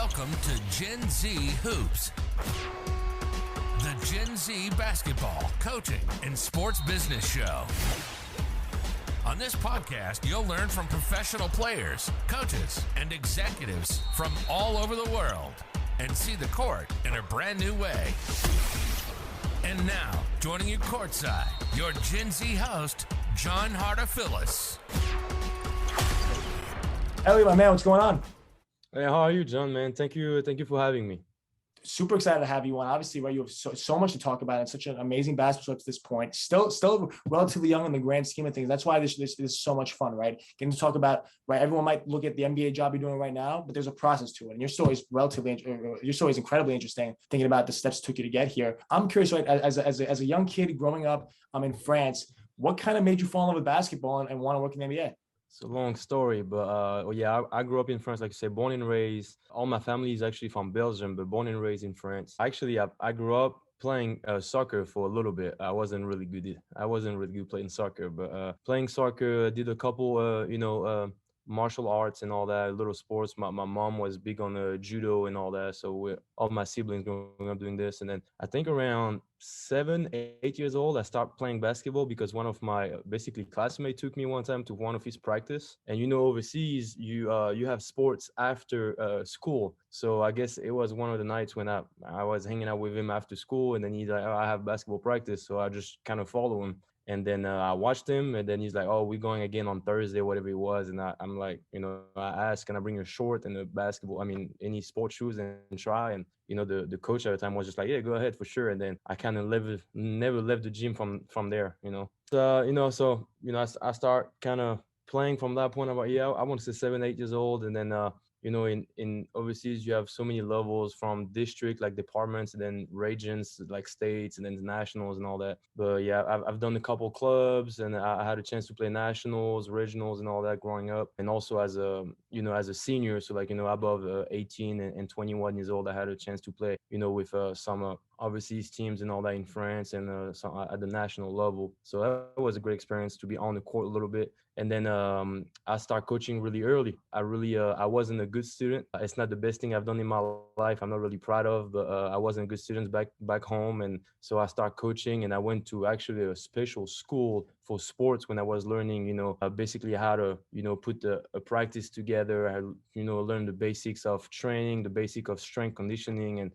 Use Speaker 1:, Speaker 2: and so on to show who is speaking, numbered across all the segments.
Speaker 1: Welcome to Gen Z Hoops, the Gen Z basketball, coaching, and sports business show. On this podcast, you'll learn from professional players, coaches, and executives from all over the world and see the court in a brand new way. And now, joining you courtside, your Gen Z host, John Hartofilis.
Speaker 2: Elliot, my man, what's going on?
Speaker 3: Hey, how are you, John, man? Thank you for having me.
Speaker 2: Super excited to have you on. Obviously, right, you have so much to talk about and such an amazing basketball up to this point. Still relatively young in the grand scheme of things. That's why this is so much fun, right? Getting to talk about, right, everyone might look at the NBA job you're doing right now, but there's a process to it. And your story is incredibly interesting, thinking about the steps it took you to get here. I'm curious, right, as a young kid growing up in France, what kind of made you fall in love with basketball and want to work in the NBA?
Speaker 3: It's a long story, but yeah, I grew up in France, like you say, born and raised. All my family is actually from Belgium, but born and raised in France. Actually, I grew up playing soccer for a little bit. I wasn't really good playing soccer, but playing soccer, did a couple, martial arts and all that, little sports. My mom was big on judo and all that, so all my siblings growing up doing this. And then I think around 7, 8 years old, I started playing basketball because one of my basically classmates took me one time to one of his practice. And overseas you have sports after school, so I guess it was one of the nights when I was hanging out with him after school, and then he's like, "Oh, I have basketball practice," so I just kind of follow him. And then I watched him, and then he's like, "Oh, we're going again on Thursday," whatever it was. And I'm like, I asked, "Can I bring a short and any sports shoes and try?" And the coach at the time was just like, "Yeah, go ahead for sure." And then I kind of never left the gym from there. I start kind of playing from that point. About I want to say 7, 8 years old, and then in overseas, you have so many levels from district, like departments, and then regions, like states, and then nationals and all that. But yeah, I've done a couple clubs, and I had a chance to play nationals, regionals, and all that growing up. And also as a senior, so like, above 18 and 21 years old, I had a chance to play, with some overseas teams and all that in France, and some at the national level. So that was a great experience to be on the court a little bit. And then I started coaching really early. I wasn't a good student. It's not the best thing I've done in my life. I'm not really proud of, but I wasn't a good student back home. And so I started coaching, and I went to actually a special school for sports when I was learning, basically how to, put a practice together. I, learn the basics of training, the basic of strength conditioning. And,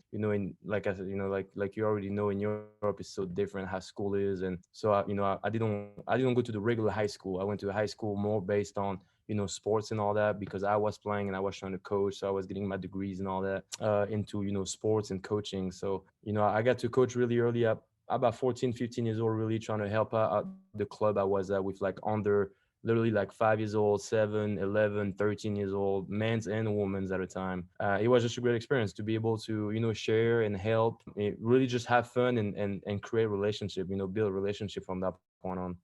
Speaker 3: like I said, like you already know, in Europe, it's so different how school is. And so, I didn't go to the regular high school. I went to a high school more based on, sports and all that, because I was playing and I was trying to coach. So I was getting my degrees and all that into, sports and coaching. So, I got to coach really early up, about 14, 15 years old, really trying to help out the club I was at with, like under literally like 5 years old, 7, 11, 13 years old, men's and women's at a time. It was just a great experience to be able to, share and help, really just have fun and create relationship, build a relationship from that point on.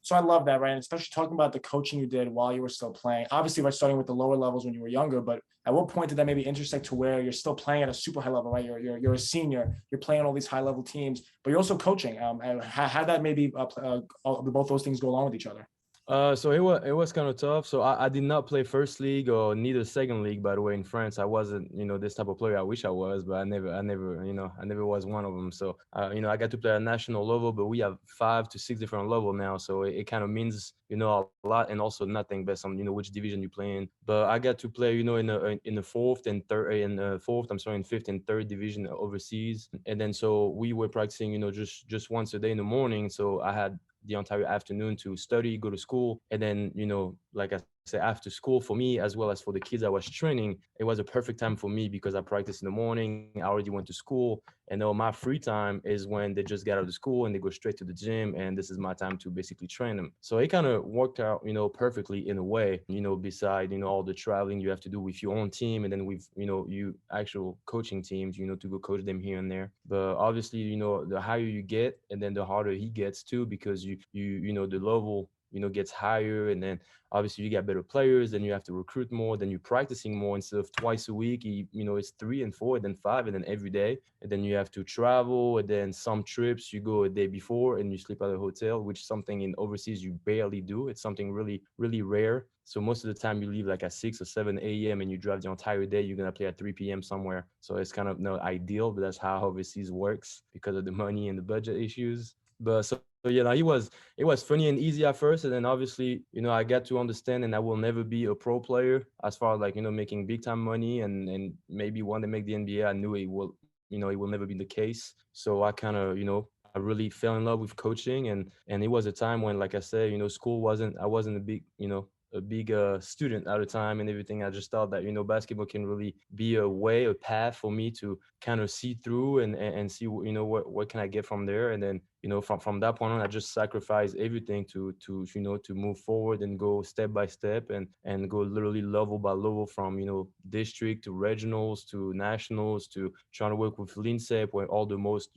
Speaker 2: So I love that, right? And especially talking about the coaching you did while you were still playing. Obviously, we're starting with the lower levels when you were younger, but at what point did that maybe intersect to where you're still playing at a super high level, right? You're a senior, you're playing all these high level teams, but you're also coaching. How that maybe both those things go along with each other?
Speaker 3: So it was kind of tough. So I did not play first league or neither second league, by the way, in France. I wasn't, this type of player. I wish I was, but I never was one of them. So, I got to play at national level, but we have 5 to 6 different levels now. So it kind of means, a lot, and also nothing based on, which division you play in. But I got to play, in the fourth and third, in fifth and third division overseas. And then, so we were practicing, just once a day in the morning. So I had the entire afternoon to study, go to school. And then, like I said, after school, for me, as well as for the kids I was training, it was a perfect time for me because I practiced in the morning. I already went to school. And then my free time is when they just get out of school and they go straight to the gym. And this is my time to basically train them. So it kind of worked out, perfectly in a way, beside, all the traveling you have to do with your own team. And then with, you actual coaching teams, to go coach them here and there. But obviously, the higher you get, and then the harder he gets too, because the level gets higher, and then obviously you get better players, then you have to recruit more, then you're practicing more instead of twice a week. It's 3 and 4, and then 5, and then every day. And then you have to travel, and then some trips you go a day before and you sleep at a hotel, which is something in overseas you barely do. It's something really, really rare. So most of the time you leave like at 6 or 7 a.m. and you drive the entire day. You're gonna play at 3 p.m. somewhere. So it's kind of not ideal, but that's how overseas works because of the money and the budget issues. But so yeah, it was funny and easy at first, and then obviously I got to understand, and I will never be a pro player as far as like making big time money and maybe one day make the NBA. I knew it will never be the case. So I kind of I really fell in love with coaching, and it was a time when, like I said, school wasn't I wasn't a big student at the time and everything. I just thought that basketball can really be a path for me to kind of see through and see what can I get from there. And then from that point on, I just sacrificed everything to move forward and go step by step and go literally level by level from district to regionals to nationals to trying to work with Linsep, where all the most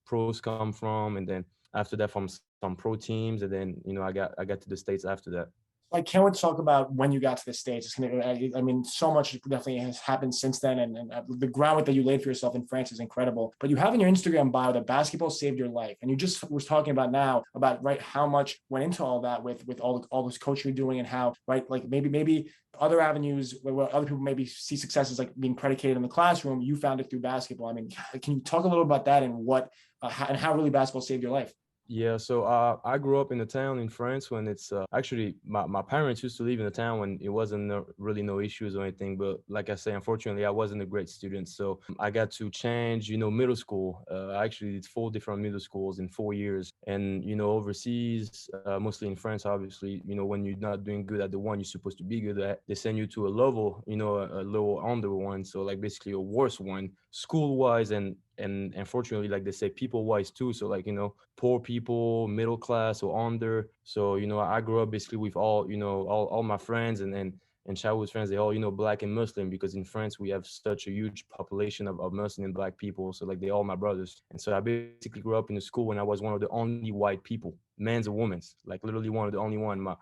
Speaker 3: pros come from, and then after that from some pro teams, and then I got to the States after that.
Speaker 2: I can't wait to talk about when you got to the States. I mean, so much definitely has happened since then. And the groundwork that you laid for yourself in France is incredible. But you have in your Instagram bio that basketball saved your life. And you just was talking about now about, right, how much went into all that with all this coaching you're doing, and how, right, like maybe other avenues where other people maybe see success as like being predicated in the classroom, you found it through basketball. I mean, can you talk a little about that and and how really basketball saved your life?
Speaker 3: Yeah, so I grew up in a town in France when it's actually my parents used to live in a town when it wasn't really no issues or anything. But like I say, unfortunately, I wasn't a great student. So I got to change, middle school. I actually did 4 different middle schools in 4 years. And, overseas, mostly in France, obviously, when you're not doing good at the one you're supposed to be good at, they send you to a level, a lower under one. So like basically a worse one, school-wise and unfortunately, like they say, people wise too. So like poor people, middle class or under. So I grew up basically with all my friends and childhood friends. They all black and Muslim, because in France we have such a huge population of Muslim and black people. So like they all my brothers. And so I basically grew up in a school when I was one of the only white people, men's or women's, like literally one of the only one. My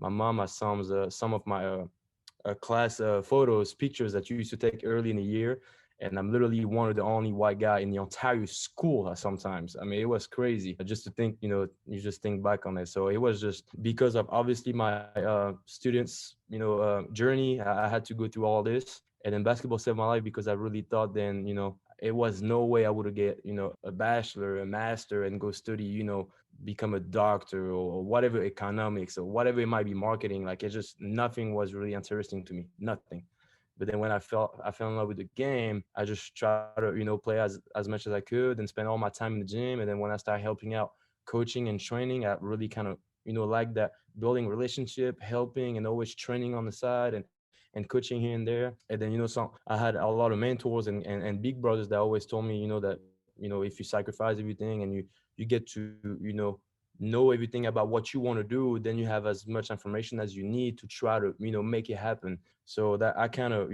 Speaker 3: mom, my sons, some of my class photos, pictures that you used to take early in the year. And I'm literally one of the only white guy in the entire school sometimes. I mean, it was crazy just to think, you just think back on it. So it was just because of obviously my students, journey. I had to go through all this. And then basketball saved my life because I really thought then, it was no way I would get, a bachelor, a master and go study, become a doctor or whatever, economics or whatever it might be, marketing. Like it just, nothing was really interesting to me, nothing. But then when I fell in love with the game, I just tried to, play as much as I could and spend all my time in the gym. And then when I started helping out coaching and training, I really kind of, like that building relationship, helping and always training on the side and coaching here and there. And then, I had a lot of mentors and big brothers that always told me, that, if you sacrifice everything and you get to, know everything about what you want to do, then you have as much information as you need to try to, make it happen. So that I kind of,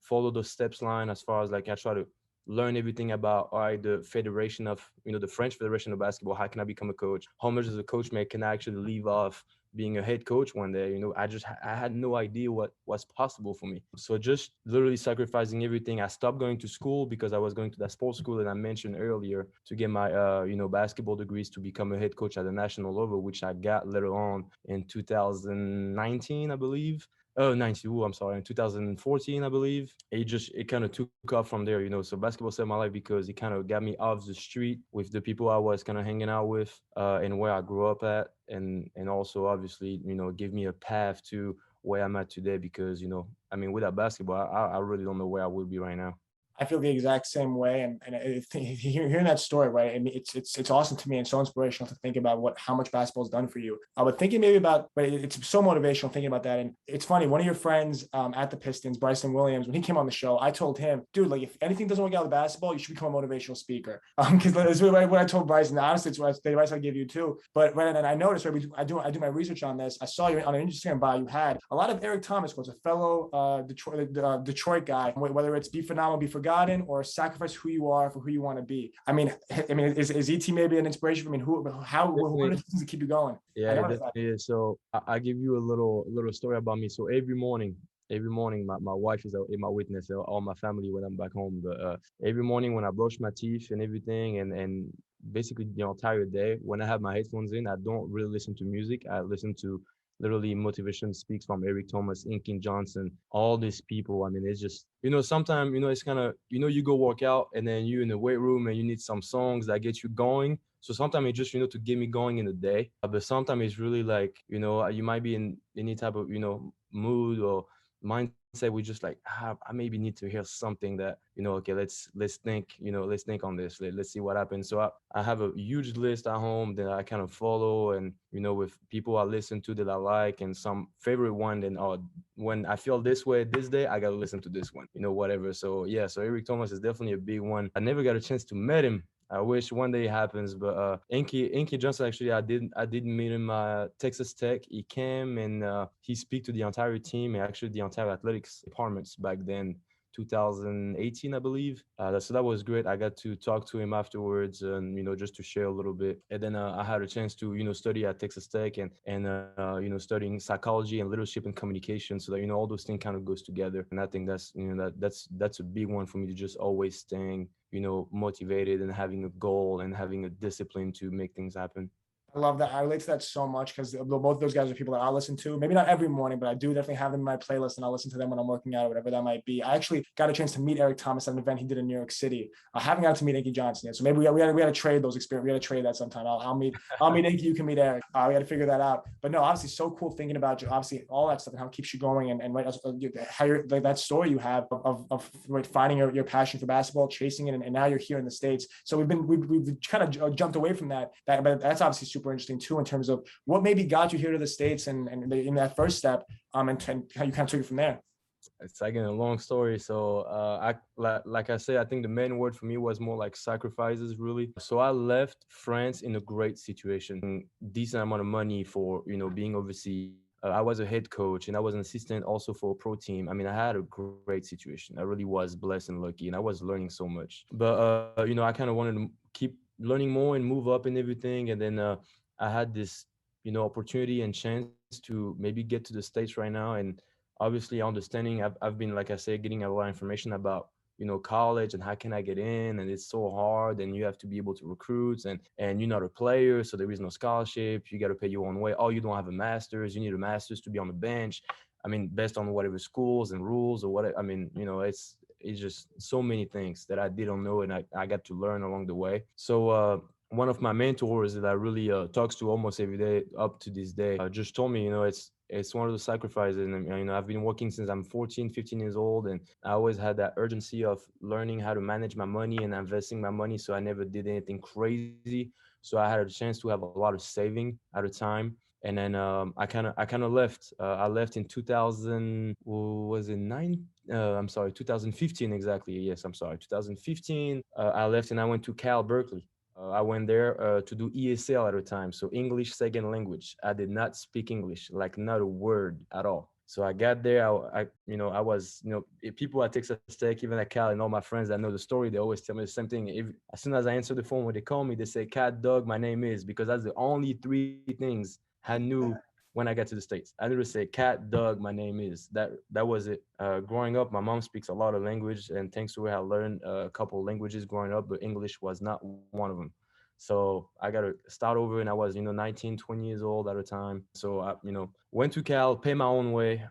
Speaker 3: follow the steps line as far as like I try to learn everything about, all right, the federation of, the French Federation of Basketball. How can I become a coach? How much does a coach make? Can I actually leave off being a head coach one day? I had no idea what was possible for me. So just literally sacrificing everything. I stopped going to school because I was going to that sports school that I mentioned earlier to get my, basketball degrees to become a head coach at the national level, which I got later on in 2019, I believe. Oh, 92, I'm sorry, in 2014, I believe. It kind of took off from there, So basketball saved my life because it kind of got me off the street with the people I was kind of hanging out with and where I grew up at. And also, obviously, give me a path to where I'm at today because, without basketball, I really don't know where I would be right now.
Speaker 2: I feel the exact same way, and hearing that story, right? I mean, it's awesome to me and so inspirational to think about how much basketball has done for you. But thinking maybe about, but it's so motivational thinking about that. And it's funny, one of your friends at the Pistons, Bryson Williams, when he came on the show, I told him, dude, like if anything doesn't work out with basketball, you should become a motivational speaker. Because that's what I told Bryson. Honestly, it's the advice I give you too. But when I noticed, right, I do my research on this. I saw you on an Instagram bio. You had a lot of Eric Thomas quotes, a fellow Detroit guy. Whether it's be phenomenal, be forgotten. forgotten or sacrifice who you are for who you want to be? I mean, is ET maybe an inspiration? I mean, what are the things that keep you going?
Speaker 3: Yeah, it definitely is. So I give you a little story about me. So every morning, my wife is my witness, all my family when I'm back home. But every morning when I brush my teeth and everything, and basically the entire day, when I have my headphones in, I don't really listen to music. I listen to literally motivation speaks from Eric Thomas, Inky Johnson, all these people. I mean, it's just, sometimes, it's kind of, you go work out and then you in the weight room and you need some songs that get you going. So sometimes it's just, to get me going in the day. But sometimes it's really like, you might be in any type of, mood or mindset. We just like, I maybe need to hear something that, okay, let's think, let's think on this. Let's see what happens. So I have a huge list at home that I kind of follow, and, with people I listen to that I like, and some favorite one. Then, when I feel this way this day, I got to listen to this one, whatever. So yeah, so Eric Thomas is definitely a big one. I never got a chance to meet him. I wish one day it happens, but Inky Johnson, actually, I did meet him at Texas Tech. He came and he speak to the entire team and actually the entire athletics departments back then, 2018, I believe. So that was great. I got to talk to him afterwards, and just to share a little bit. And then I had a chance to study at Texas Tech and studying psychology and leadership and communication. So that all those things kind of goes together. And I think that's that's a big one for me, to just always staying motivated and having a goal and having a discipline to make things happen.
Speaker 2: I love that. I relate to that so much because both of those guys are people that I listen to. Maybe not every morning, but I do definitely have them in my playlist, and I'll listen to them when I'm working out or whatever that might be. I actually got a chance to meet Eric Thomas at an event he did in New York City. I haven't got to meet Inky Johnson yet, so maybe we got to trade those experiences. We got to trade that sometime. I'll meet Inky. You can meet Eric. We got to figure that out. But no, obviously, so cool thinking about you. Obviously, all that stuff and how it keeps you going, and right, how you're like that story you have of finding your passion for basketball, chasing it, and now you're here in the States. So we've kind of jumped away from that. But that's obviously super interesting too in terms of what maybe got you here to the States and in that first step, and how you kind of took it from there.
Speaker 3: It's like a long story. So like I say, I think the main word for me was more like sacrifices, really. So I left France in a great situation, decent amount of money for being overseas. I was a head coach and I was an assistant also for a pro team. I mean, I had a great situation. I really was blessed and lucky, and I was learning so much. But I kind of wanted to keep learning more and move up and everything. And then I had this opportunity and chance to maybe get to the States right now. And obviously understanding, I've been, like I say, getting a lot of information about college and how can I get in, and it's so hard, and you have to be able to recruit, and you're not a player, so there is no scholarship. You got to pay your own way. Oh, you don't have a master's, you need a master's to be on the bench. I mean, based on whatever schools and rules or whatever. I mean, it's just so many things that I didn't know, and I got to learn along the way. So one of my mentors that I really talks to almost every day up to this day just told me, it's one of the sacrifices. And I've been working since I'm 14, 15 years old, and I always had that urgency of learning how to manage my money and investing my money, so I never did anything crazy. So I had a chance to have a lot of saving at a time. And then I kind of left. I left in 2000. Was it 2015 exactly? Yes, I'm sorry, 2015. I left and I went to Cal Berkeley. I went there to do ESL at a time, so English second language. I did not speak English, like not a word at all. So I got there. I was, people at Texas Tech, even at Cal, and all my friends that know the story, they always tell me the same thing. As soon as I answer the phone, when they call me, they say, "Cat, Doug, my name is," because that's the only three things I knew when I got to the States. I literally say, "Cat, Doug, my name is." That was it. Growing up, my mom speaks a lot of language, and thanks to her, I learned a couple of languages growing up, but English was not one of them. So I got to start over, and I was, 19, 20 years old at the time. So I, went to Cal, pay my own way,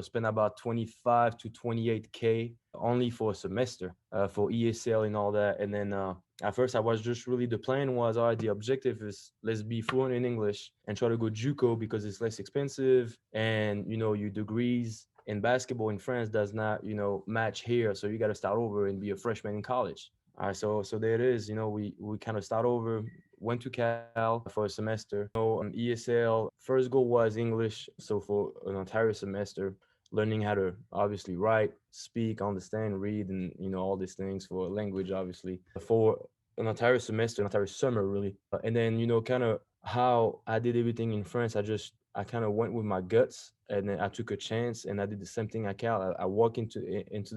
Speaker 3: spent about 25 to 28K only for a semester for ESL and all that. And then at first I was just really, the plan was, all right, the objective is let's be fluent in English and try to go JUCO because it's less expensive, and, your degrees in basketball in France does not, match here. So you got to start over and be a freshman in college. All right, so there it is. We kind of start over, went to Cal for a semester. ESL, first goal was English. So for an entire semester, learning how to obviously write, speak, understand, read, and, all these things for language, obviously, for an entire semester, an entire summer, really. And then, kind of how I did everything in France, I kind of went with my guts and then I took a chance and I did the same thing at Cal. I walked into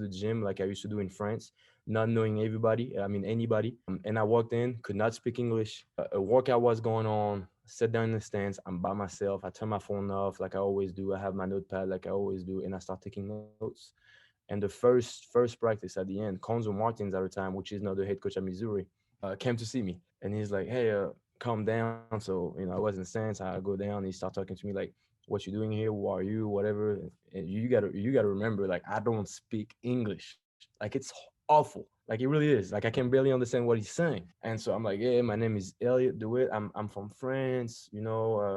Speaker 3: the gym like I used to do in France, not knowing anybody. And I walked in, could not speak English. A workout was going on. Sat down in the stands. I'm by myself. I turn my phone off like I always do. I have my notepad like I always do, and I start taking notes. And the first practice at the end, Conzo Martins at the time, which is now the head coach at Missouri, came to see me, and he's like, "Hey, calm down." So I was incensed. I go down. And he started talking to me like, "What you doing here? Who are you? Whatever." And you gotta remember, like, I don't speak English. Like, it's awful. Like, it really is. Like, I can barely understand what he's saying. And so I'm like, "Yeah, my name is Elliot De Wit. I'm from France.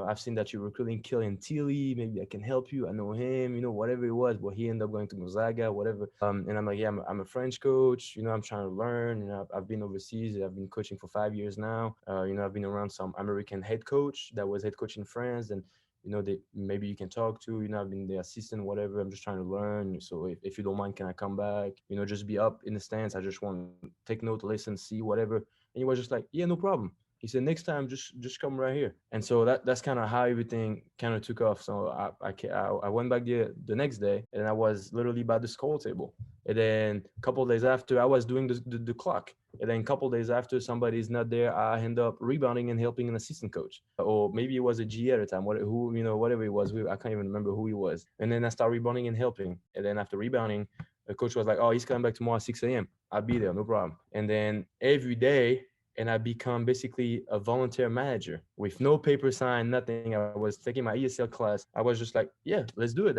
Speaker 3: I've seen that you're recruiting Killian Tilly. Maybe I can help you. I know him. Whatever it was." But he ended up going to Gonzaga, whatever. And I'm like, "Yeah, I'm a French coach. I'm trying to learn. I've been overseas. I've been coaching for 5 years now. I've been around some American head coach that was head coach in France, and they maybe you can talk to. I've been the assistant, whatever. I'm just trying to learn. So if you don't mind, can I come back? Just be up in the stands. I just want to take note, listen, see, whatever." And he was just like, "Yeah, no problem." He said, "Next time, just come right here." And so that's kind of how everything kind of took off. So I went back the next day, and I was literally by the score table. And then a couple of days after, I was doing the clock. And then a couple of days after, somebody's not there, I end up rebounding and helping an assistant coach, or maybe it was a G at the time, whatever it was. I can't even remember who he was. And then I started rebounding and helping. And then after rebounding, the coach was like, "Oh, he's coming back tomorrow at 6 a.m. I'll be there, no problem." And then every day, and I become basically a volunteer manager with no paper sign, nothing. I was taking my ESL class. I was just like, "Yeah, let's do it."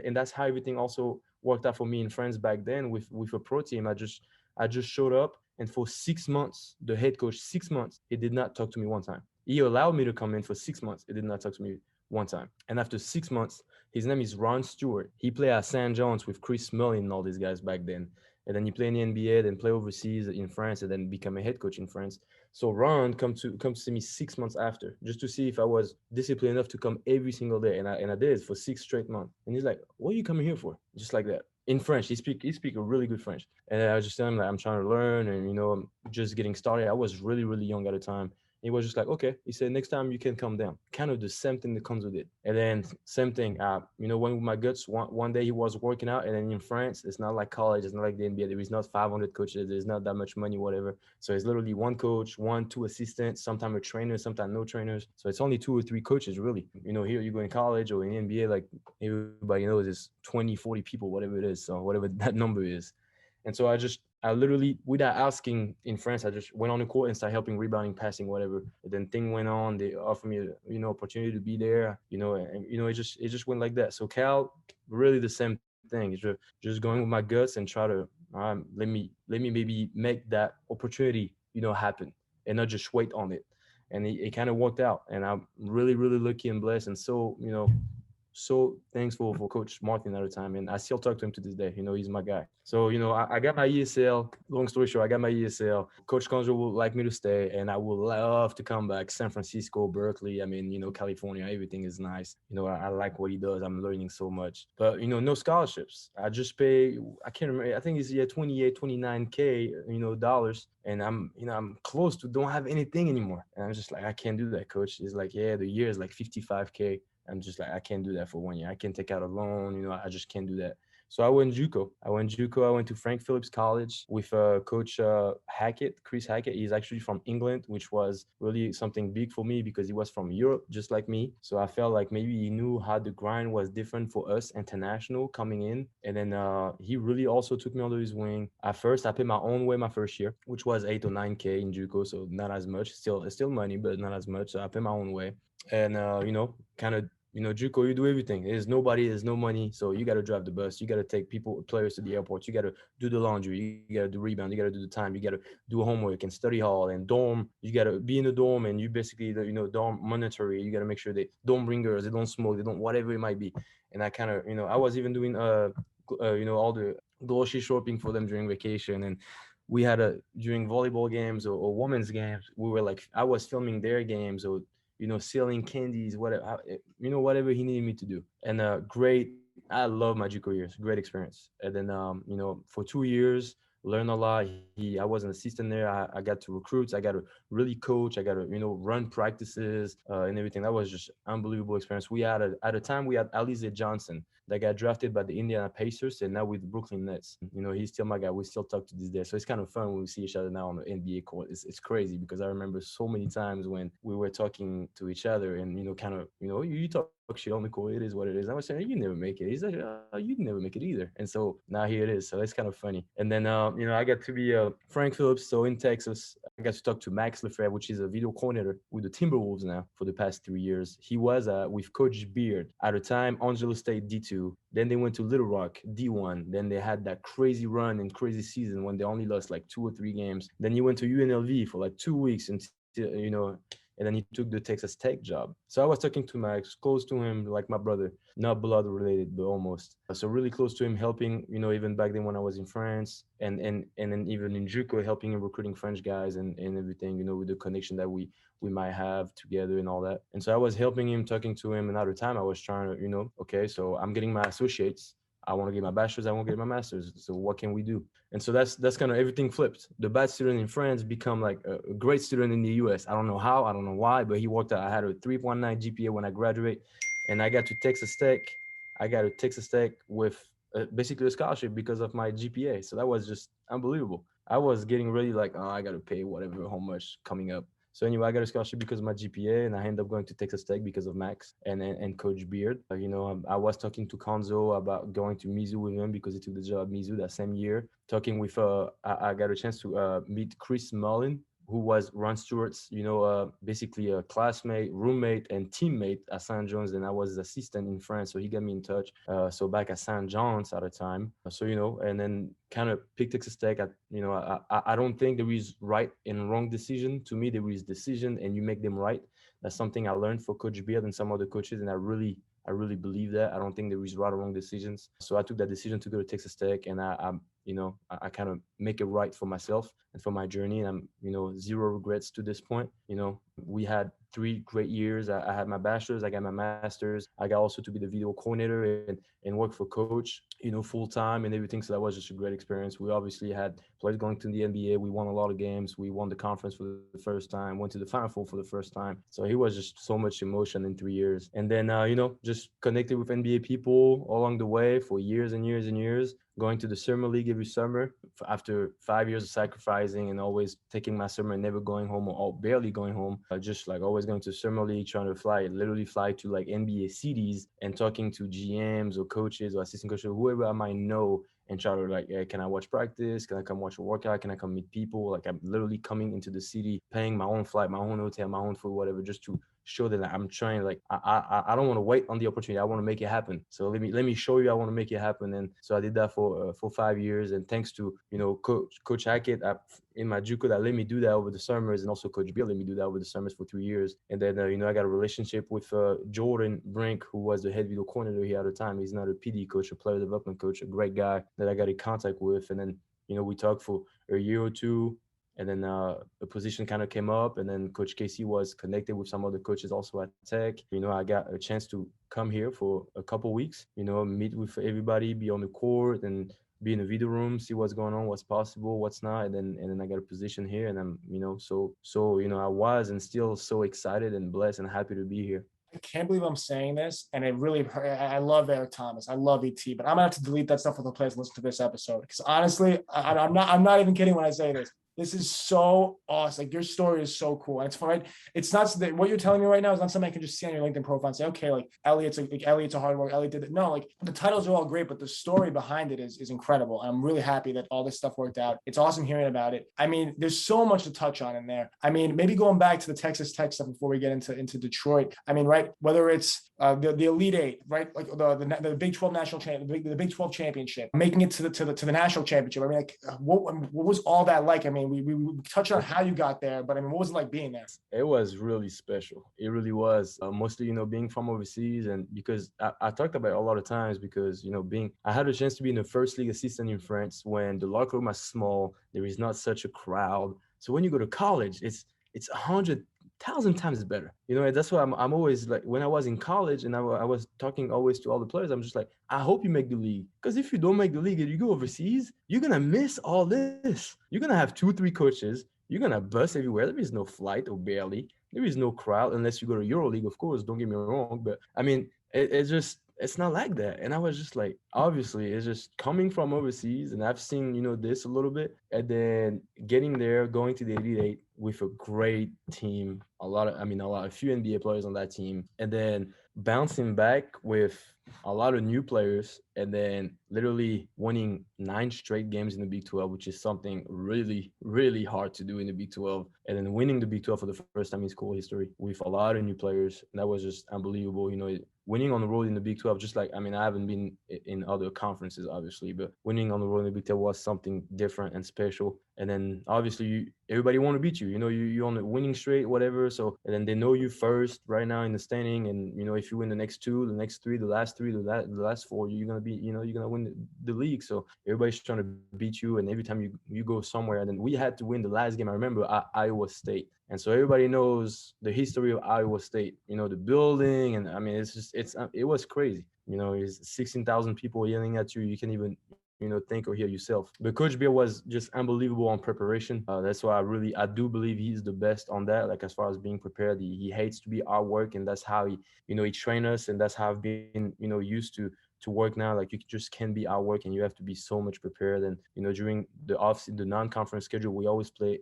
Speaker 3: And that's how everything also worked out for me in France back then with a pro team. I just showed up, and for 6 months, the head coach, 6 months, he did not talk to me one time. He allowed me to come in for 6 months. He did not talk to me one time. And after 6 months, his name is Ron Stewart. He played at St. John's with Chris Smalling and all these guys back then. And then he played in the NBA, then play overseas in France, and then become a head coach in France. So Ron come to see me 6 months after, just to see if I was disciplined enough to come every single day. And I did for 6 straight months. And he's like, "What are you coming here for?" Just like that. In French. He speak a really good French. And I was just telling him that I'm trying to learn, and I'm just getting started. I was really, really young at the time. He was just like, "Okay." He said, "Next time you can come down." Kind of the same thing that comes with it. And then same thing, went with my guts. One day he was working out, and then in France, it's not like college, it's not like the NBA. There is not 500 coaches, there's not that much money, whatever. So it's literally one coach, two assistants, sometimes a trainer, sometimes no trainers. So it's only 2 or 3 coaches, really. Here you go in college or in the NBA, like everybody knows it's 20, 40 people, whatever it is. So whatever that number is. And so I literally, without asking in France, I just went on the court and started helping, rebounding, passing, whatever. And then thing went on. They offered me, opportunity to be there, and it just went like that. So Cal, really the same thing. It's just going with my guts and try to let me maybe make that opportunity, happen, and not just wait on it. And it kind of worked out. And I'm really, really lucky and blessed. And so, so thankful for Coach Martin at the time, and I still talk to him to this day. He's my guy. So I got my ESL. Long story short, I got my ESL. Coach Conjo would like me to stay, and I would love to come back. San Francisco, Berkeley. California. Everything is nice. I like what he does. I'm learning so much. But no scholarships. I just pay. I can't remember. I think it's 28, 29K. Dollars, and I'm close to don't have anything anymore. And I'm just like, I can't do that, Coach. It's like, yeah, the year is like 55K. I'm just like, I can't do that for 1 year. I can take out a loan. I just can't do that. So I went JUCO. I went to Frank Phillips College with Coach Hackett, Chris Hackett. He's actually from England, which was really something big for me because he was from Europe, just like me. So I felt like maybe he knew how the grind was different for us international coming in. And then he really also took me under his wing. At first, I paid my own way my first year, which was 8 or 9K in JUCO. So not as much. It's still money, but not as much. So I paid my own way. And, kind of, JUCO, you do everything. There's no money. So you got to drive the bus. You got to take players to the airport. You got to do the laundry. You got to do rebound. You got to do the time. You got to do homework and study hall and dorm. You got to be in the dorm, and you basically, dorm monetary. You got to make sure they don't bring girls, they don't smoke, they don't, whatever it might be. And I kind of, I was even doing, all the grocery shopping for them during vacation. And we had during volleyball games or women's games, we were like, I was filming their games or, selling candies, whatever, whatever he needed me to do. And great, I love my JUCO years, great experience. And then, for 2 years, learn a lot. I was an assistant there. I got to recruit. I got to really coach. I got to, run practices and everything. That was just unbelievable experience. We had at the time we had Alize Johnson that got drafted by the Indiana Pacers and now with the Brooklyn Nets. He's still my guy. We still talk to this day. So it's kind of fun when we see each other now on the NBA court. It's crazy because I remember so many times when we were talking to each other and, kind of, you talk shit on the court. It is what it is. I was saying, you never make it. He's like, you never make it either. And so now here it is. So it's kind of funny. And then, I got to be Frank Phillips. So in Texas, I got to talk to Max Lefebvre, which is a video coordinator with the Timberwolves now for the past 3 years. He was with Coach Beard at the time, Angelo State D2. Then they went to Little Rock D1. Then they had that crazy run and crazy season when they only lost like 2 or 3 games. Then he went to UNLV for like 2 weeks until, and then he took the Texas Tech job. So I was talking to Max, close to him, like my brother, not blood related, but almost. So really close to him, helping, even back then when I was in France and then even in JUCO, helping him recruiting French guys and everything, with the connection that we might have together and all that. And so I was helping him, talking to him. Another time I was trying to, okay, so I'm getting my associates. I want to get my bachelor's. I want to get my master's. So what can we do? And so that's kind of everything flipped. The bad student in France become like a great student in the US. I don't know how, I don't know why, but he worked out. I had a 3.9 GPA when I graduate, and I got to Texas Tech. I got to Texas Tech with basically a scholarship because of my GPA. So that was just unbelievable. I was getting ready like, oh, I got to pay whatever, how much coming up. So anyway, I got a scholarship because of my GPA, and I ended up going to Texas Tech because of Max and Coach Beard. I was talking to Konzo about going to Mizzou with him because he took the job at Mizzou that same year. Talking with, I got a chance to meet Chris Mullin, who was Ron Stewart's, basically a classmate, roommate, and teammate at St. John's, and I was his assistant in France, so he got me in touch. So back at St. John's at the time, so and then kind of picked Texas Tech. I don't think there is right and wrong decision. To me, there is decision, and you make them right. That's something I learned for Coach Beard and some other coaches, and I really believe that. I don't think there is right or wrong decisions. So I took that decision to go to Texas Tech, and I kind of make it right for myself and for my journey. And I'm, zero regrets to this point. We had 3 great years. I had my bachelor's, I got my master's. I got also to be the video coordinator and work for coach, full time and everything. So that was just a great experience. We obviously had players going to the NBA. We won a lot of games. We won the conference for the first time, went to the Final Four for the first time. So it was just so much emotion in 3 years. And then, just connected with NBA people along the way for years and years and years. Going to the summer league every summer after 5 years of sacrificing and always taking my summer and never going home or barely going home. Just like always going to summer league, trying to literally fly to like NBA cities and talking to GMs or coaches or assistant coaches, whoever I might know, and try to like, hey, can I watch practice? Can I come watch a workout? Can I come meet people? Like I'm literally coming into the city, paying my own flight, my own hotel, my own food, whatever, just to show that I'm trying. Like I don't want to wait on the opportunity. I want to make it happen. So let me show you I want to make it happen. And so I did that for 5 years. And thanks to Coach Hackett in my JUCO that let me do that over the summers, and also Coach Bill let me do that over the summers for 3 years. And then I got a relationship with Jordan Brink, who was the head video coordinator here at the time. He's not a PD coach, a player development coach, a great guy that I got in contact with. And then we talked for a year or two. And then a position kind of came up, and then Coach Casey was connected with some other coaches also at Tech. I got a chance to come here for a couple weeks, meet with everybody, be on the court and be in the video room, see what's going on, what's possible, what's not. And then I got a position here, and I'm, so I was and still so excited and blessed and happy to be here.
Speaker 2: I can't believe I'm saying this, and it really hurt. I love Eric Thomas. I love ET, but I'm gonna have to delete that stuff for the players and listen to this episode, because honestly, I'm not even kidding when I say this. This is so awesome. Like, your story is so cool. And it's fun, right? It's not that what you're telling me right now is not something I can just see on your LinkedIn profile and say, okay, like Elliot's a hard worker. Elliot did it. No, like the titles are all great, but the story behind it is incredible. I'm really happy that all this stuff worked out. It's awesome hearing about it. I mean, there's so much to touch on in there. I mean, maybe going back to the Texas Tech stuff before we get into Detroit. I mean, right, whether it's the Elite Eight, right, like the Big 12 national the Big 12 championship, making it to the national championship. I mean, like what was all that like? I mean, we touched on how you got there, but I mean, what was it like being there?
Speaker 3: It was really special. It really was. Mostly, being from overseas, and because I talked about it a lot of times, because I had a chance to be in the first league assistant in France when the locker room is small, there is not such a crowd. So when you go to college, it's 100 1,000 times better. And that's why I'm always like, when I was in college and I was talking always to all the players, I'm just like, I hope you make the league. Because if you don't make the league and you go overseas, you're going to miss all this. You're going to have 2-3 coaches. You're going to bus everywhere. There is no flight or barely. There is no crowd unless you go to EuroLeague, of course. Don't get me wrong. But I mean, it's not like that. And I was just like, obviously, it's just coming from overseas. And I've seen, this a little bit. And then getting there, going to the Elite Eight with a great team, a few NBA players on that team. And then bouncing back with a lot of new players, and then literally winning 9 straight games in the Big 12, which is something really, really hard to do in the Big 12. And then winning the Big 12 for the first time in school history with a lot of new players. And that was just unbelievable. Winning on the road in the Big 12, just like, I haven't been in other conferences, obviously, but winning on the road in the Big 12 was something different and special. And then obviously everybody want to beat you. You're on a winning streak, whatever. So, and then they know you first right now in the standing. And, if you win the next 2, the next 3, the last 3, the last 4, you're going to be, you're going to win the league. So everybody's trying to beat you. And every time you go somewhere, and then we had to win the last game. I remember Iowa State. And so everybody knows the history of Iowa State, the building. And it was crazy. It's 16,000 people yelling at you. You can't even, think or hear yourself. But Coach Beer was just unbelievable on preparation. That's why I do believe he's the best on that. Like, as far as being prepared, he hates to be our work. And that's how he trained us. And that's how I've been, used to work now. Like, you just can't be our work, and you have to be so much prepared. And, during the non-conference schedule, we always play,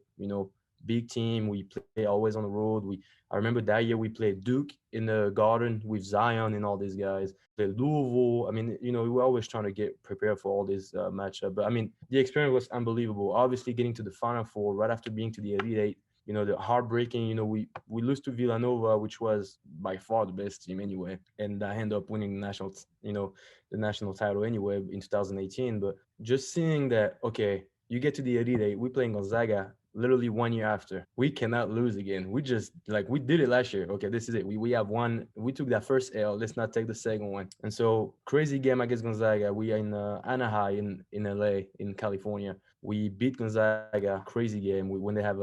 Speaker 3: big team. We play always on the road. I remember that year we played Duke in the Garden with Zion and all these guys. Played Louisville. We were always trying to get prepared for all this matchup. But the experience was unbelievable. Obviously, getting to the Final Four right after being to the Elite Eight. The heartbreaking. We lose to Villanova, which was by far the best team anyway, and I ended up winning the national title anyway in 2018. But just seeing that, okay, you get to the Elite Eight, we playing Gonzaga literally 1 year after. We cannot lose again. We just, we did it last year. Okay, this is it. We have one. We took that first L. Let's not take the second one. And so, crazy game against Gonzaga. We are in Anaheim in LA, in California. We beat Gonzaga. Crazy game. When they have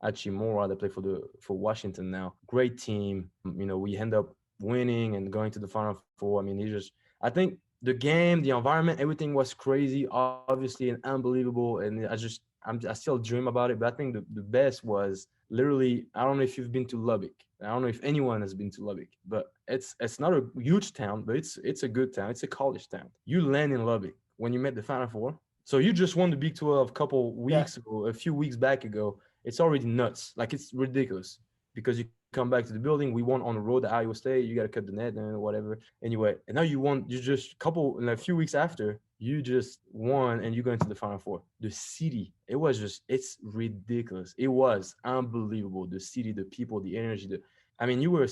Speaker 3: Achimura that play for Washington now. Great team. We end up winning and going to the Final Four. I think the game, the environment, everything was crazy, obviously, and unbelievable. And I still dream about it. But I think the best was literally, I don't know if you've been to Lubbock. I don't know if anyone has been to Lubbock, but it's not a huge town, but it's a good town. It's a college town. You land in Lubbock when you met the Final Four. So you just won the Big 12 a couple weeks ago, a few weeks back ago. It's already nuts. Like, it's ridiculous because you come back to the building. We won on the road at Iowa State. You got to cut the net and whatever. Anyway, and now you just a few weeks after, you just won and you're going to the Final Four. The city, it's ridiculous. It was unbelievable. The city, the people, the energy. You were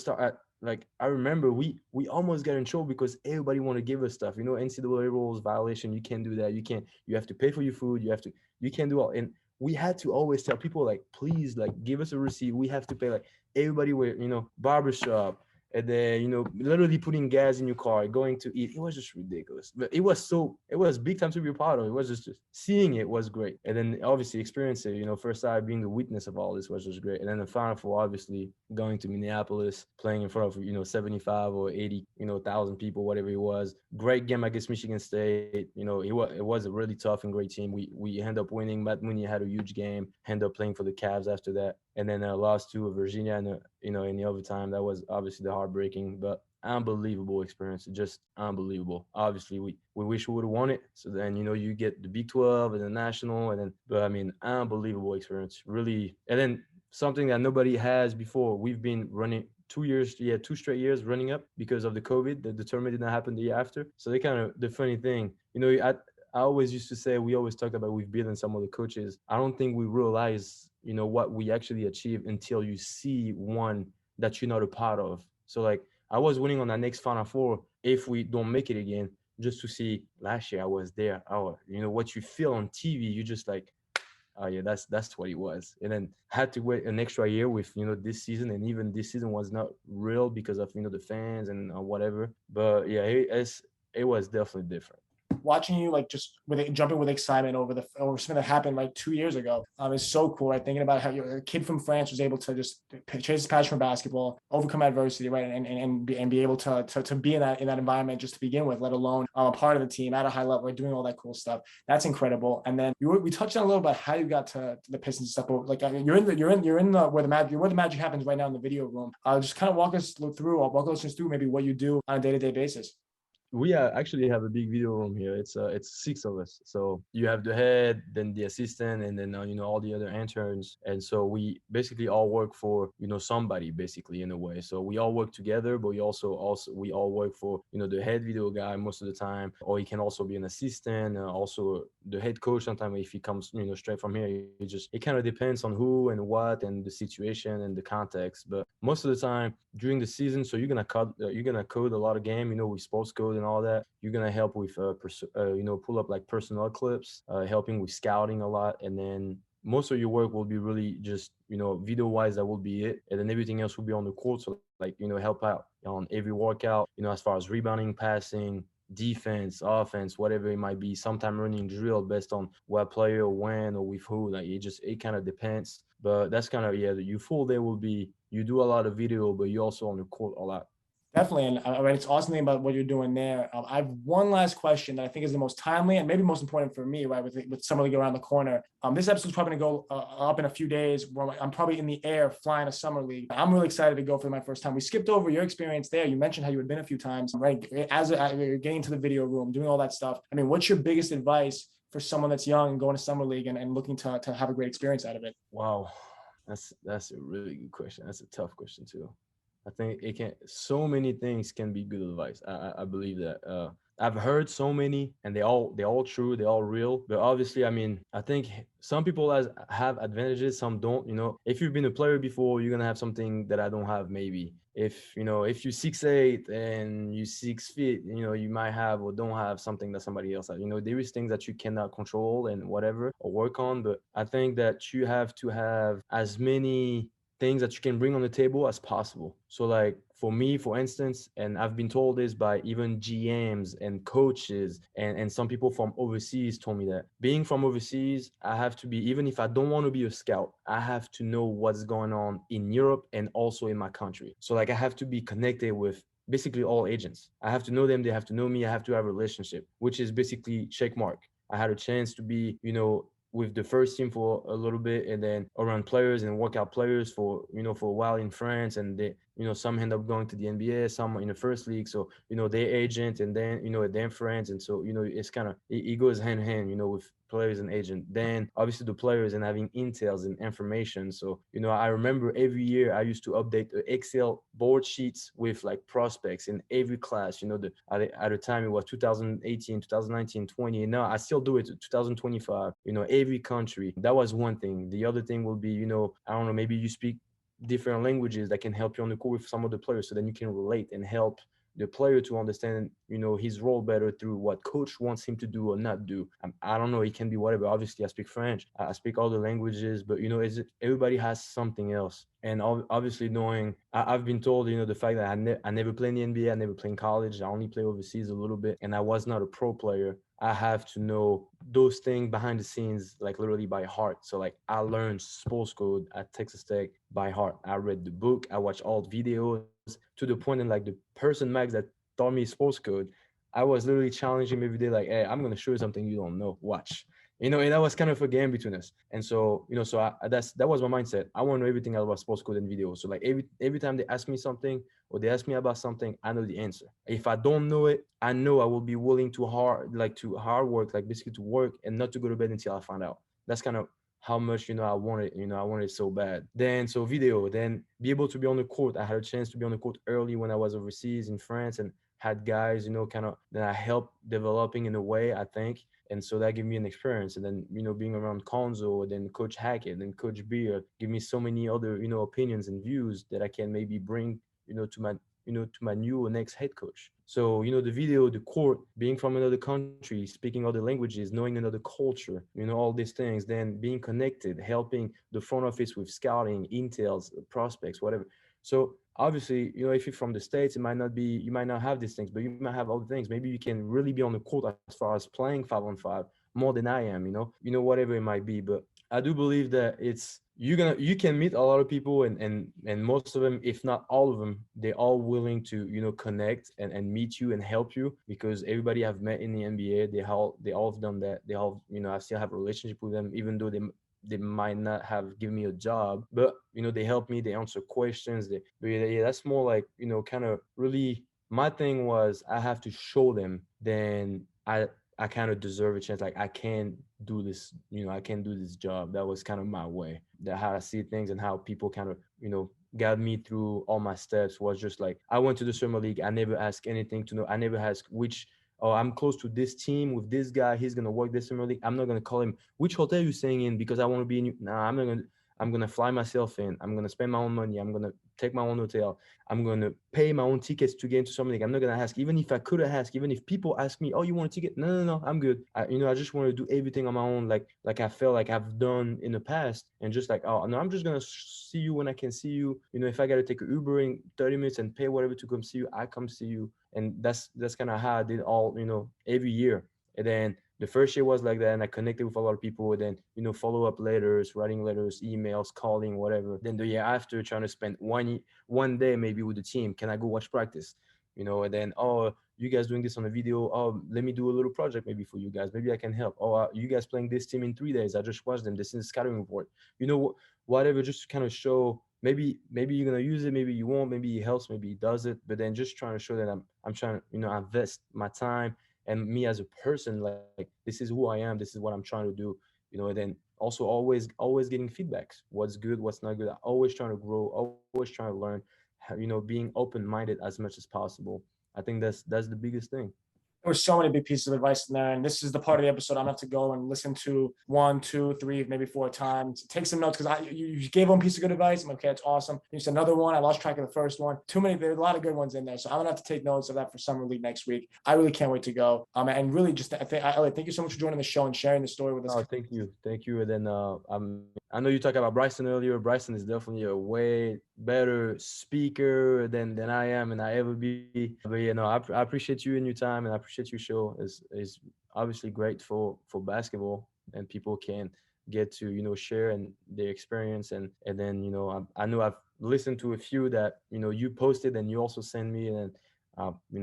Speaker 3: I remember we almost got in trouble because everybody want to give us stuff. NCAA rules violation. You can't do that. You have to pay for your food. You can't do all. And we had to always tell people, please, give us a receipt. We have to pay. Everybody were, barbershop, and then, literally putting gas in your car, going to eat. It was just ridiculous. But it was big time to be a part of. It was just seeing it was great. And then obviously experience it, first time being the witness of all this was just great. And then the Final Four, obviously going to Minneapolis, playing in front of, 75 or 80, 1,000 people, whatever it was. Great game against Michigan State. It was a really tough and great team. We end up winning. Matt Mooney had a huge game, end up playing for the Cavs after that. And then lost to Virginia in the overtime. That was obviously the heartbreaking, but unbelievable experience. Just unbelievable. Obviously, we wish we would have won it. So then, you get the Big 12 and the national, but unbelievable experience. Really. And then something that nobody has before. We've been running 2 straight years running up because of the COVID. The tournament did not happen the year after. So the funny thing, I always used to say, we always talked about we've beaten some of the coaches. I don't think we realize, what we actually achieved until you see one that you're not a part of. So I was winning on that next Final Four if we don't make it again, just to see last year I was there. What you feel on TV, you just oh yeah, that's what it was. And then had to wait an extra year with, this season, and even this season was not real because of, the fans and whatever. But yeah, it was definitely different.
Speaker 2: watching you like just jumping with excitement over something that happened like 2 years ago is so cool, right? Thinking about how a kid from France was able to just chase his passion for basketball, overcome adversity, right? And be able to be in that environment just to begin with, let alone a part of the team at a high level, right? Doing all that cool stuff. That's incredible. And then we touched on a little about how you got to the Pistons stuff, but like you're in the where the magic happens right now in the video room. Just kind of walk us through maybe what you do on a day-to-day basis.
Speaker 3: We actually have a big video room here. It's 6 of us. So you have the head, then the assistant, and then all the other interns. And so we basically all work for somebody basically in a way. So we all work together, but we all work for the head video guy most of the time, or he can also be an assistant, also the head coach. Sometimes if he comes straight from here, it kind of depends on who and what and the situation and the context. But most of the time during the season, so you're gonna code a lot of game, with sports code and all that. You're gonna help with pull up like personnel clips, helping with scouting a lot, and then most of your work will be really just video wise. That will be it, and then everything else will be on the court. So like help out on every workout, as far as rebounding, passing, defense, offense, whatever it might be. Sometime running drill based on what player, when, or with who. Like it kind of depends. But that's kind of your full day will be you do a lot of video, but you also on the court a lot.
Speaker 2: Definitely. And it's awesome thing about what you're doing there. I have one last question that I think is the most timely and maybe most important for me, right? With Summer League around the corner. This episode's probably going to go up in a few days where I'm probably in the air flying a Summer League. I'm really excited to go for my first time. We skipped over your experience there. You mentioned how you had been a few times, right? As you're getting to the video room, doing all that stuff. I mean, what's your biggest advice for someone that's young and going to Summer League and looking to have a great experience out of it?
Speaker 3: Wow. That's a really good question. That's a tough question too. I think so many things can be good advice. I believe that. I've heard so many, and they're all true, they're all real. But obviously, I mean, I think some people have advantages, some don't. If you've been a player before, you're gonna have something that I don't have. Maybe if you're 6'8" and you 6 feet, you might have or don't have something that somebody else has. There is things that you cannot control and whatever or work on. But I think that you have to have as many things that you can bring on the table as possible. So like for me, for instance, and I've been told this by even GMs and coaches and some people from overseas told me that being from overseas, I have to be, even if I don't want to be a scout, I have to know what's going on in Europe and also in my country. So like I have to be connected with basically all agents. I have to know them, they have to know me, I have to have a relationship, which is basically check mark. I had a chance to be, with the first team for a little bit, and then around players and workout players for a while in France, and they some end up going to the NBA, some in the first league. So their agent, and then then friends, and so it's kind of it goes hand in hand with players and agent. Then obviously the players and having intels and information. So I remember every year I used to update the Excel board sheets with like prospects in every class. At the time it was 2018, 2019, 20, and now I still do it to 2025. Every country. That was one thing. The other thing will be I don't know, maybe you speak different languages that can help you on the court with some of the players, so then you can relate and help the player to understand his role better through what coach wants him to do or not do. I don't know, it can be whatever. Obviously I speak French, I speak all the languages, but everybody has something else. And obviously knowing, I've been told the fact that I never play in the NBA, I never play in college, I only play overseas a little bit, and I was not a pro player. I have to know those things behind the scenes, like literally by heart. So like I learned sports code at Texas Tech by heart. I read the book, I watched all the videos, to the point, and like the person Max that taught me sports code, I was literally challenging him every day, like, hey, I'm gonna show you something you don't know. Watch. And that was kind of a game between us. And so, that was my mindset. I want to know everything about sports code and video. So like every time they ask me something or they ask me about something, I know the answer. If I don't know it, I know I will be willing to hard work, like basically to work and not to go to bed until I find out. That's kind of how much, I wanted, I wanted it so bad. Then, so video, then be able to be on the court. I had a chance to be on the court early when I was overseas in France, and had guys, kind of that I helped developing in a way, I think. And so that gave me an experience. And then, being around Konzo, then Coach Hackett, and Coach Beard, give me so many other, opinions and views that I can maybe bring, to my new next head coach. So, the video, the court, being from another country, speaking other languages, knowing another culture, all these things, then being connected, helping the front office with scouting, intels, prospects, whatever. So obviously, you know, if you're from the States, it might not be, you might not have these things, but you might have other things. Maybe you can really be on the court as far as playing 5-on-5 more than I am, whatever it might be. But I do believe that you can meet a lot of people, and most of them, if not all of them, they're all willing to, connect and meet you and help you, because everybody I've met in the NBA, they all have done that. They all, I still have a relationship with them, even though they might not have given me a job, but they help me, they answer questions. But yeah, that's more like, kind of really, my thing was I have to show them, then I kind of deserve a chance. Like I can do this, I can do this job. That was kind of my way. That how I see things and how people kind of, got me through all my steps was just like, I went to the summer league. I never asked anything to know. I never asked I'm close to this team with this guy. He's gonna work this summer league. I'm not gonna call him, which hotel you staying in, because I want to be in. Nah, I'm not gonna. I'm gonna fly myself in. I'm gonna spend my own money. I'm gonna take my own hotel. I'm gonna pay my own tickets to get into summer league. I'm not gonna ask, even if I could ask, even if people ask me, "Oh, you want a ticket?" No, I'm good. I just want to do everything on my own, like I felt like I've done in the past, and just like, oh no, I'm just gonna see you when I can see you. If I gotta take an Uber in 30 minutes and pay whatever to come see you, I come see you. And that's kind of how I did all, every year. And then the first year was like that, and I connected with a lot of people. And then, follow up letters, writing letters, emails, calling, whatever. Then the year after, trying to spend one day maybe with the team. Can I go watch practice? And then, oh, you guys doing this on a video? Oh, let me do a little project maybe for you guys. Maybe I can help. Oh, you guys playing this team in 3 days? I just watched them. This is the scouting report. Whatever, just to kind of show. Maybe you're gonna use it, maybe you won't, maybe it helps, maybe it doesn't. But then just trying to show that I'm trying to, invest my time and me as a person, like this is who I am, this is what I'm trying to do, and then also always getting feedbacks. What's good, what's not good. Always trying to grow, always trying to learn, being open-minded as much as possible. I think that's the biggest thing.
Speaker 2: There were so many big pieces of advice in there, and this is the part of the episode I'm gonna have to go and listen to 1, 2, 3, maybe 4 times. Take some notes, because you gave one piece of good advice. I'm like, okay, it's awesome. You said another one. I lost track of the first one. There's a lot of good ones in there, so I'm gonna have to take notes of that for summer league next week. I really can't wait to go. And really, just Elliot, thank you so much for joining the show and sharing the story with us.
Speaker 3: Oh, thank you. And then I know you talked about Bryson earlier. Bryson is definitely a way better speaker than I am and I ever be. But I appreciate you and your time, and I appreciate your show. Is obviously great for basketball, and people can get to share and their experience, and then I know I've listened to a few that you posted and you also send me, and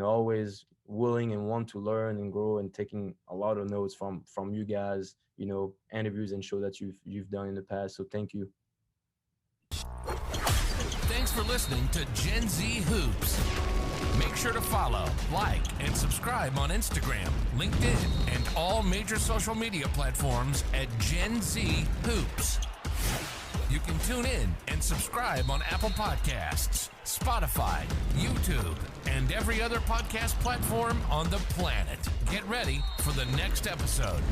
Speaker 3: always willing and want to learn and grow, and taking a lot of notes from you guys, interviews and show that you've done in the past. So thank you.
Speaker 1: Thanks for listening to Gen Z Hoops. Make sure to follow, like, and subscribe on Instagram, LinkedIn, and all major social media platforms at Gen Z Hoops. You can tune in and subscribe on Apple Podcasts, Spotify, YouTube, and every other podcast platform on the planet. Get ready for the next episode.